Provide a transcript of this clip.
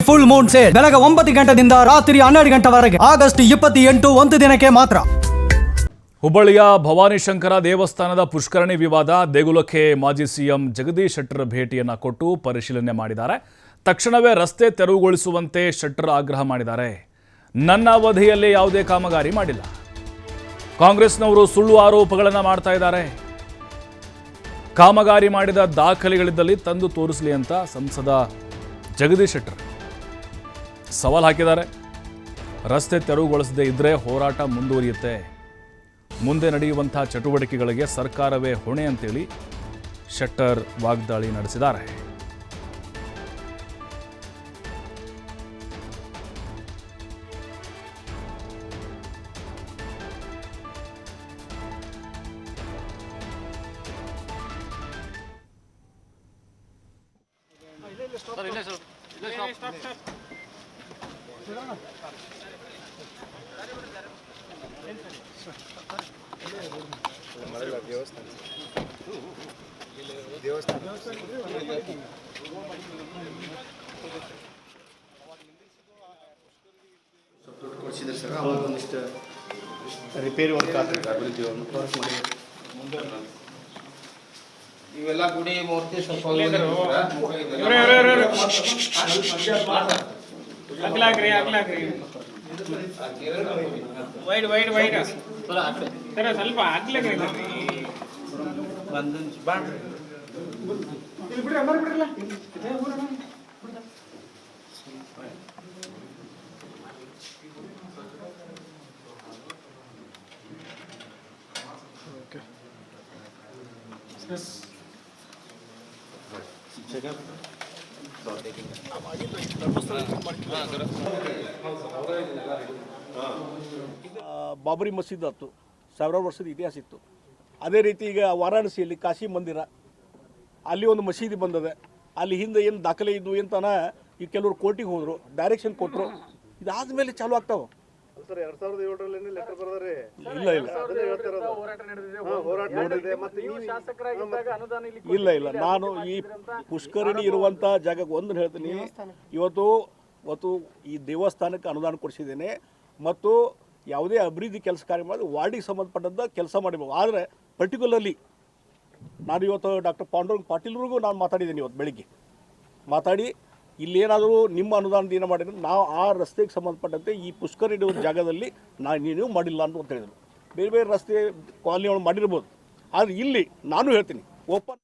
Full Moon sale ಬೆಳಗ್ಗೆ 9 ಗಂಟೆಯಿಂದ ರಾತ್ರಿ 12 ಗಂಟೆವರೆಗೆ ಆಗಸ್ಟ್ 28 ಒಂದು ದಿನಕ್ಕೆ ಮಾತ್ರ. ಹುಬ್ಬಳ್ಳಿಯ ಭವಾನಿ ಶಂಕರ ದೇವಸ್ಥಾನದ ಪುಷ್ಕರಣಿ ವಿವಾದ ದೇಗುಲಕ್ಕೆ ಮಾಜಿ ಸಿಎಂ ಜಗದೀಶ್ ಶೆಟ್ಟರ್ ಭೇಟಿಯನ್ನು ಕೊಟ್ಟು ಪರಿಶೀಲನೆ ಮಾಡಿದ್ದಾರೆ. ತಕ್ಷಣವೇ ರಸ್ತೆ ತೆರವುಗೊಳಿಸುವಂತೆ ಶೆಟ್ಟರ್ ಆಗ್ರಹ ಮಾಡಿದ್ದಾರೆ. ನನ್ನ ಅವಧಿಯಲ್ಲಿ ಯಾವುದೇ ಕಾಮಗಾರಿ ಮಾಡಿಲ್ಲ, ಕಾಂಗ್ರೆಸ್ನವರು ಸುಳ್ಳು ಆರೋಪಗಳನ್ನು ಮಾಡ್ತಾ ಇದ್ದಾರೆ, ಕಾಮಗಾರಿ ಮಾಡಿದ ದಾಖಲೆಗಳಿದ್ದಲ್ಲಿ ತಂದು ತೋರಿಸಲಿ ಅಂತ ಸಂಸದ ಜಗದೀಶ್ ಶೆಟ್ಟರ್ ಸವಾಲ್ ಹಾಕಿದ್ದಾರೆ. ರಸ್ತೆ ತೆರವುಗೊಳಿಸದೇ ಇದ್ದರೆ ಹೋರಾಟ ಮುಂದುವರಿಯುತ್ತೆ, ಮುಂದೆ ನಡೆಯುವಂಥ ಚಟುವಟಿಕೆಗಳಿಗೆ ಸರ್ಕಾರವೇ ಹೊಣೆ ಅಂತೇಳಿ ಶೆಟ್ಟರ್ ವಾಗ್ದಾಳಿ ನಡೆಸಿದ್ದಾರೆ. ಸರ್ ಅವಾಗ ಒಂದಿಷ್ಟು ರಿಪೇರಿ ವರ್ಕ್ ಆಗ್ತದೆ ಇವೆಲ್ಲ ಗುಡಿ ಮೂರ್ತಿ ಸ್ವಲ್ಪ ವೈಡ್ ವೈಡ್ ವೈಡ್ ಸರ್ ಸ್ವಲ್ಪ ಆಗ್ಲಾಗ್ರಿ ಬಾಬರಿ ಮಸೀದ್ ಆಯ್ತು, ಸಾವಿರಾರು ವರ್ಷದ ಇತಿಹಾಸ ಇತ್ತು. ಅದೇ ರೀತಿ ಈಗ ವಾರಾಣಸಿಯಲ್ಲಿ ಕಾಶಿ ಮಂದಿರ, ಅಲ್ಲಿ ಒಂದು ಮಸೀದಿ ಬಂದದೆ. ಅಲ್ಲಿ ಹಿಂದೆ ಏನು ದಾಖಲೆ ಇದ್ವು ಅಂತಾನ ಈಗ ಕೆಲವರು ಕೋರ್ಟಿಗೆ ಹೋದರು, ಡೈರೆಕ್ಷನ್ ಕೊಟ್ಟರು. ಇದಾದ ಮೇಲೆ ಚಾಲು ಆಗ್ತಾವೆ. ಇಲ್ಲ ಇಲ್ಲ ಇಲ್ಲ ಇಲ್ಲ ನಾನು ಈ ಪುಷ್ಕರಣಿ ಇರುವಂಥ ಜಾಗಕ್ಕೆ ಒಂದು ಹೇಳ್ತೀನಿ, ಇವತ್ತು ಈ ದೇವಸ್ಥಾನಕ್ಕೆ ಅನುದಾನ ಕೊಡಿಸಿದ್ದೇನೆ ಮತ್ತು ಯಾವುದೇ ಅಭಿವೃದ್ಧಿ ಕೆಲಸ ಕಾರ್ಯ ಮಾಡಿ ವಾರ್ಡಿಗೆ ಸಂಬಂಧಪಟ್ಟಂಥ ಕೆಲಸ ಮಾಡಿರ್ಬೋದು. ಆದರೆ ಪರ್ಟಿಕ್ಯುಲರ್ಲಿ ನಾನು ಇವತ್ತು ಡಾಕ್ಟರ್ ಪಾಂಡುರಂಗ ಪಾಟೀಲ್ರಿಗೂ ನಾನು ಮಾತಾಡಿದ್ದೀನಿ. ಇವತ್ತು ಬೆಳಿಗ್ಗೆ ಮಾತಾಡಿ ಇಲ್ಲೇನಾದರೂ ನಿಮ್ಮ ಅನುದಾನದ ಏನು ಮಾಡಿದ್ರೆ ನಾವು ಆ ರಸ್ತೆಗೆ ಸಂಬಂಧಪಟ್ಟಂತೆ ಈ ಪುಷ್ಕರಣಿ ಜಾಗದಲ್ಲಿ ನೀನು ಮಾಡಿಲ್ಲ ಅಂತ ಹೇಳಿದರು. ಬೇರೆ ಬೇರೆ ರಸ್ತೆ ಕಾಲನಿಗಳು ಮಾಡಿರ್ಬೋದು, ಆದರೆ ಇಲ್ಲಿ ನಾನು ಹೇಳ್ತೀನಿ ಓಪನ್